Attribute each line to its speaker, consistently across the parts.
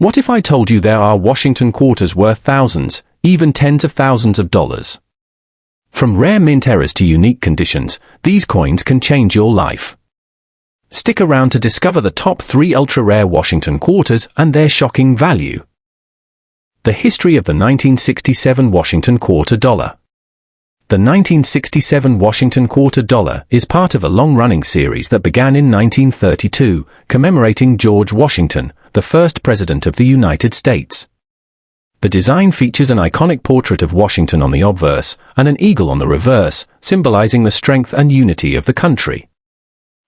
Speaker 1: What if I told you there are Washington quarters worth thousands, even tens of thousands of dollars? From rare mint errors to unique conditions, these coins can change your life. Stick around to discover the top 3 ultra-rare Washington quarters and their shocking value. The history of the 1967 Washington quarter dollar. The 1967 Washington quarter dollar is part of a long-running series that began in 1932, commemorating George Washington, the first President of the United States. The design features an iconic portrait of Washington on the obverse and an eagle on the reverse, symbolizing the strength and unity of the country.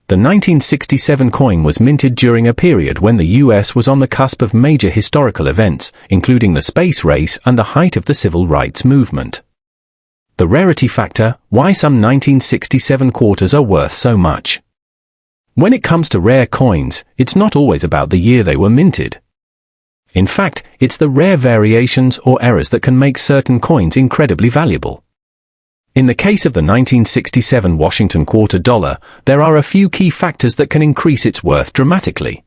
Speaker 1: The 1967 coin was minted during a period when the U.S. was on the cusp of major historical events, including the space race and the height of the civil rights movement. The rarity factor: why some 1967 quarters are worth so much. When it comes to rare coins, it's not always about the year they were minted. In fact, it's the rare variations or errors that can make certain coins incredibly valuable. In the case of the 1967 Washington quarter dollar, there are a few key factors that can increase its worth dramatically.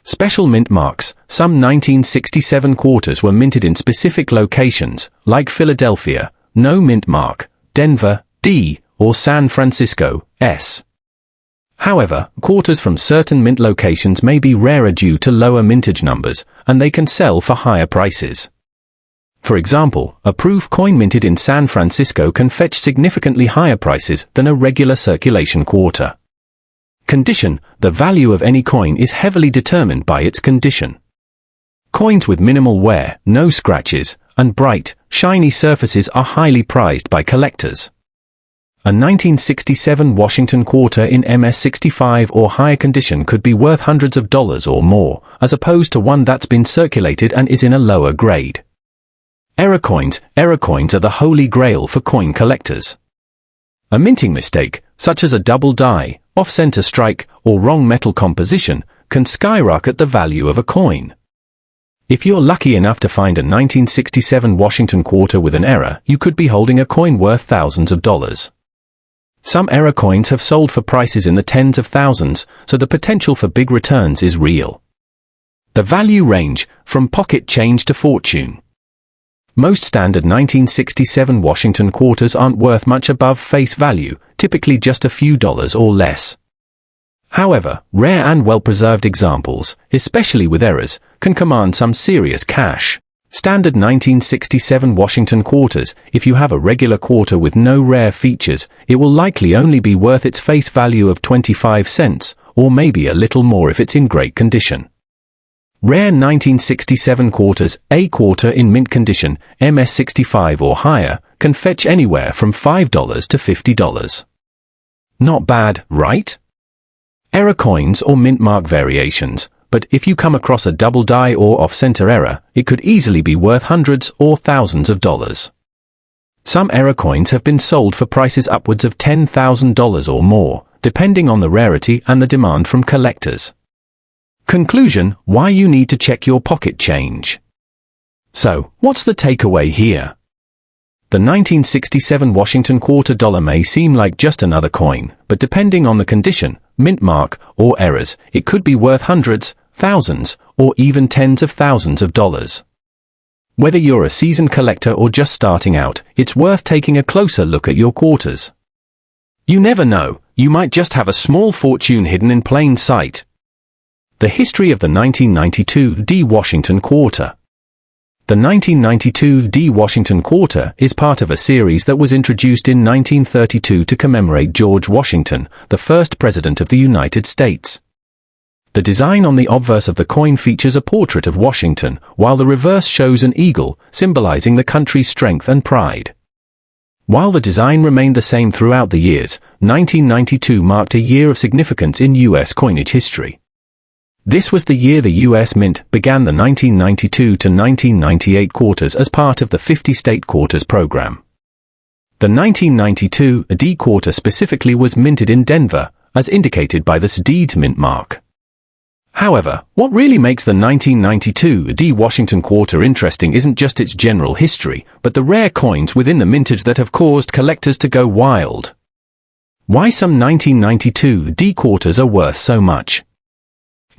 Speaker 1: Special mint marks: some 1967 quarters were minted in specific locations, like Philadelphia, no mint mark, Denver, D, or San Francisco, S. However, quarters from certain mint locations may be rarer due to lower mintage numbers, and they can sell for higher prices. For example, a proof coin minted in San Francisco can fetch significantly higher prices than a regular circulation quarter. Condition: the value of any coin is heavily determined by its condition. Coins with minimal wear, no scratches, and bright, shiny surfaces are highly prized by collectors. A 1967 Washington quarter in MS65 or higher condition could be worth hundreds of dollars or more, as opposed to one that's been circulated and is in a lower grade. Error coins. Error coins are the holy grail for coin collectors. A minting mistake, such as a double die, off-center strike, or wrong metal composition, can skyrocket the value of a coin. If you're lucky enough to find a 1967 Washington quarter with an error, you could be holding a coin worth thousands of dollars. Some error coins have sold for prices in the tens of thousands, so the potential for big returns is real. The value range, from pocket change to fortune. Most standard 1967 Washington quarters aren't worth much above face value, typically just a few dollars or less. However, rare and well-preserved examples, especially with errors, can command some serious cash. Standard 1967 Washington quarters: if you have a regular quarter with no rare features, it will likely only be worth its face value of 25 cents, or maybe a little more if it's in great condition. Rare 1967 quarters: a quarter in mint condition, MS65 or higher, can fetch anywhere from $5 to $50. Not bad, right? Error coins or mint mark variations: but if you come across a double die or off-center error, it could easily be worth hundreds or thousands of dollars. Some error coins have been sold for prices upwards of $10,000 or more, depending on the rarity and the demand from collectors. Conclusion: why you need to check your pocket change. So, what's the takeaway here? The 1967 Washington quarter dollar may seem like just another coin, but depending on the condition, mint mark, or errors, it could be worth hundreds, thousands, or even tens of thousands of dollars. Whether you're a seasoned collector or just starting out, it's worth taking a closer look at your quarters. You never know, you might just have a small fortune hidden in plain sight. The history of the 1992 D Washington quarter. The 1992 D Washington quarter is part of a series that was introduced in 1932 to commemorate George Washington, the first President of the United States. The design on the obverse of the coin features a portrait of Washington, while the reverse shows an eagle, symbolizing the country's strength and pride. While the design remained the same throughout the years, 1992 marked a year of significance in U.S. coinage history. This was the year the U.S. Mint began the 1992 to 1998 quarters as part of the 50-state quarters program. The 1992 D quarter specifically was minted in Denver, as indicated by the Deeds mint mark. However, what really makes the 1992 D Washington quarter interesting isn't just its general history, but the rare coins within the mintage that have caused collectors to go wild. Why some 1992 D quarters are worth so much.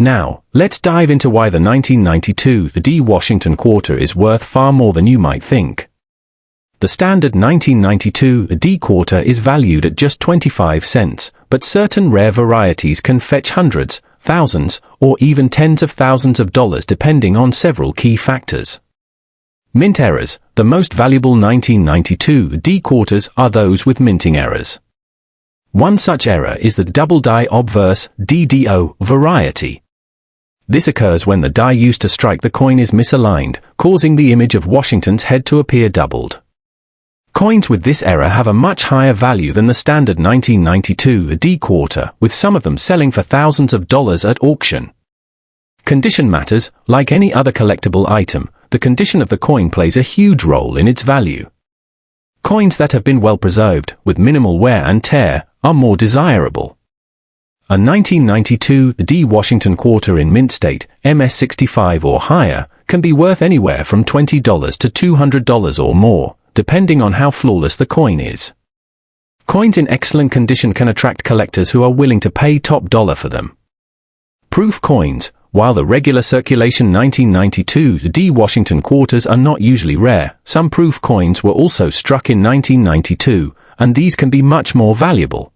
Speaker 1: Now, let's dive into why the 1992 D Washington quarter is worth far more than you might think. The standard 1992 D quarter is valued at just 25 cents, but certain rare varieties can fetch hundreds, thousands, or even tens of thousands of dollars depending on several key factors. Mint errors. The most valuable 1992 D quarters are those with minting errors. One such error is the double die obverse DDO variety. This occurs when the die used to strike the coin is misaligned, causing the image of Washington's head to appear doubled. Coins with this error have a much higher value than the standard 1992 D quarter, with some of them selling for thousands of dollars at auction. Condition matters. Like any other collectible item, the condition of the coin plays a huge role in its value. Coins that have been well preserved, with minimal wear and tear, are more desirable. A 1992 D Washington quarter in mint state, MS65 or higher, can be worth anywhere from $20 to $200 or more, depending on how flawless the coin is. Coins in excellent condition can attract collectors who are willing to pay top dollar for them. Proof coins. While the regular circulation 1992 D Washington quarters are not usually rare, some proof coins were also struck in 1992, and these can be much more valuable.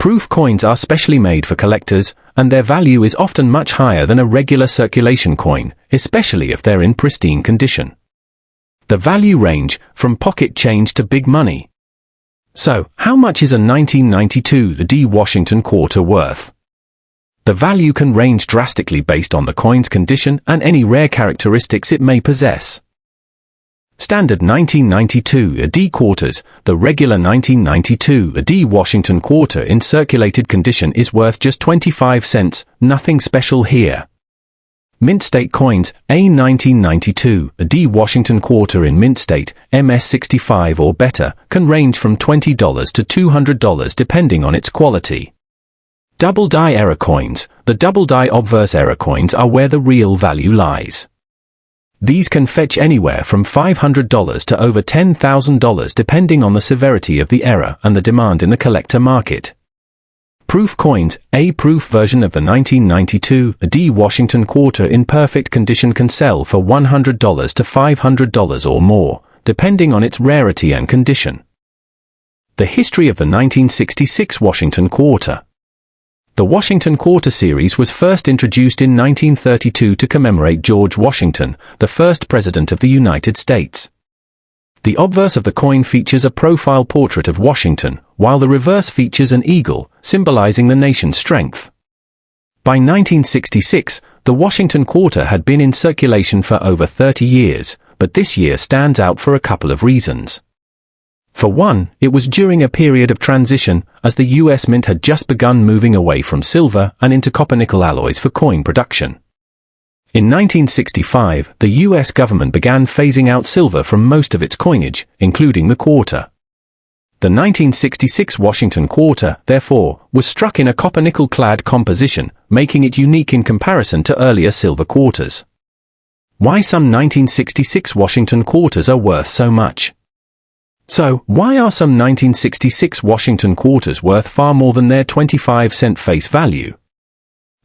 Speaker 1: Proof coins are specially made for collectors, and their value is often much higher than a regular circulation coin, especially if they're in pristine condition. The value range from pocket change to big money. So, how much is a 1992 D Washington quarter worth? The value can range drastically based on the coin's condition and any rare characteristics it may possess. Standard 1992 D quarters. The regular 1992 D Washington quarter in circulated condition is worth just 25 cents, nothing special here. Mint state coins. A 1992 D Washington quarter in mint state, MS65 or better, can range from $20 to $200 depending on its quality. Double die error coins. The double die obverse error coins are where the real value lies. These can fetch anywhere from $500 to over $10,000 depending on the severity of the error and the demand in the collector market. Proof coins. A proof version of the 1992 D Washington quarter in perfect condition can sell for $100 to $500 or more, depending on its rarity and condition. The history of the 1966 Washington quarter. The Washington Quarter series was first introduced in 1932 to commemorate George Washington, the first President of the United States. The obverse of the coin features a profile portrait of Washington, while the reverse features an eagle, symbolizing the nation's strength. By 1966, the Washington Quarter had been in circulation for over 30 years, but this year stands out for a couple of reasons. For one, it was during a period of transition, as the U.S. Mint had just begun moving away from silver and into copper-nickel alloys for coin production. In 1965, the U.S. government began phasing out silver from most of its coinage, including the quarter. The 1966 Washington Quarter, therefore, was struck in a copper-nickel-clad composition, making it unique in comparison to earlier silver quarters. Why some 1966 Washington quarters are worth so much? So, why are some 1966 Washington quarters worth far more than their 25-cent face value?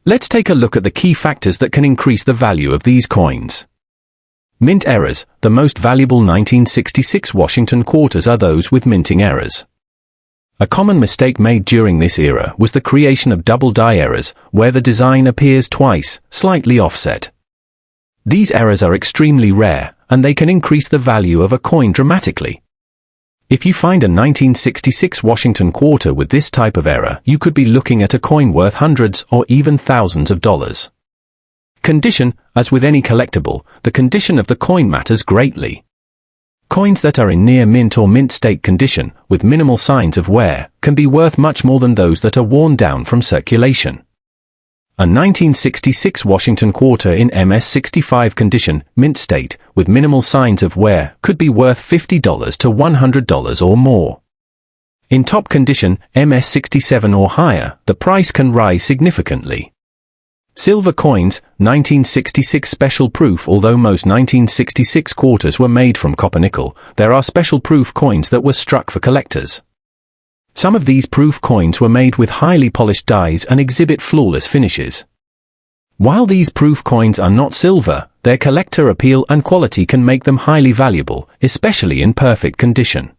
Speaker 1: Let's take a look at the key factors that can increase the value of these coins. Mint errors. The most valuable 1966 Washington quarters are those with minting errors. A common mistake made during this era was the creation of double die errors, where the design appears twice, slightly offset. These errors are extremely rare, and they can increase the value of a coin dramatically. If you find a 1966 Washington quarter with this type of error, you could be looking at a coin worth hundreds or even thousands of dollars. Condition. As with any collectible, the condition of the coin matters greatly. Coins that are in near mint or mint state condition, with minimal signs of wear, can be worth much more than those that are worn down from circulation. A 1966 Washington quarter in MS65 condition, mint state, with minimal signs of wear, could be worth $50 to $100 or more. In top condition, MS67 or higher, the price can rise significantly. Silver coins. 1966 special proof. Although most 1966 quarters were made from copper-nickel, there are special proof coins that were struck for collectors. Some of these proof coins were made with highly polished dies and exhibit flawless finishes. While these proof coins are not silver, their collector appeal and quality can make them highly valuable, especially in perfect condition.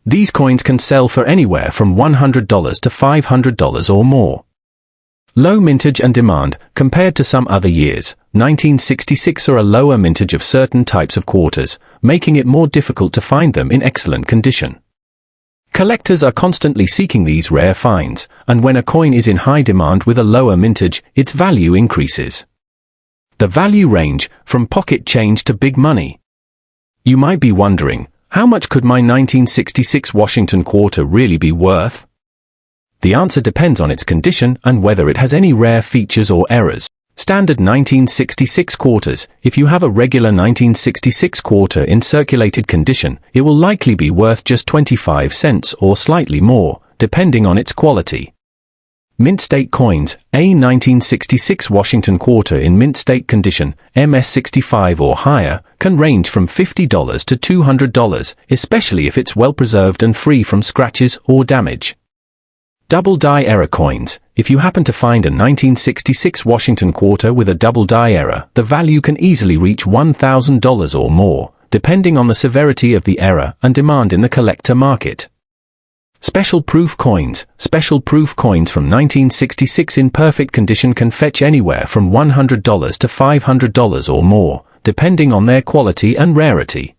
Speaker 1: These coins can sell for anywhere from $100 to $500 or more. Low mintage and demand. Compared to some other years, 1966 saw a lower mintage of certain types of quarters, making it more difficult to find them in excellent condition. Collectors are constantly seeking these rare finds, and when a coin is in high demand with a lower mintage, its value increases. The value range, from pocket change to big money. You might be wondering, how much could my 1966 Washington quarter really be worth? The answer depends on its condition and whether it has any rare features or errors. Standard 1966 quarters. If you have a regular 1966 quarter in circulated condition, it will likely be worth just 25 cents or slightly more, depending on its quality. Mint state coins. A 1966 Washington quarter in mint state condition, MS65 or higher, can range from $50 to $200, especially if it's well preserved and free from scratches or damage. Double die error coins. If you happen to find a 1966 Washington quarter with a double die error, the value can easily reach $1,000 or more, depending on the severity of the error and demand in the collector market. Special proof coins. Special proof coins from 1966 in perfect condition can fetch anywhere from $100 to $500 or more, depending on their quality and rarity.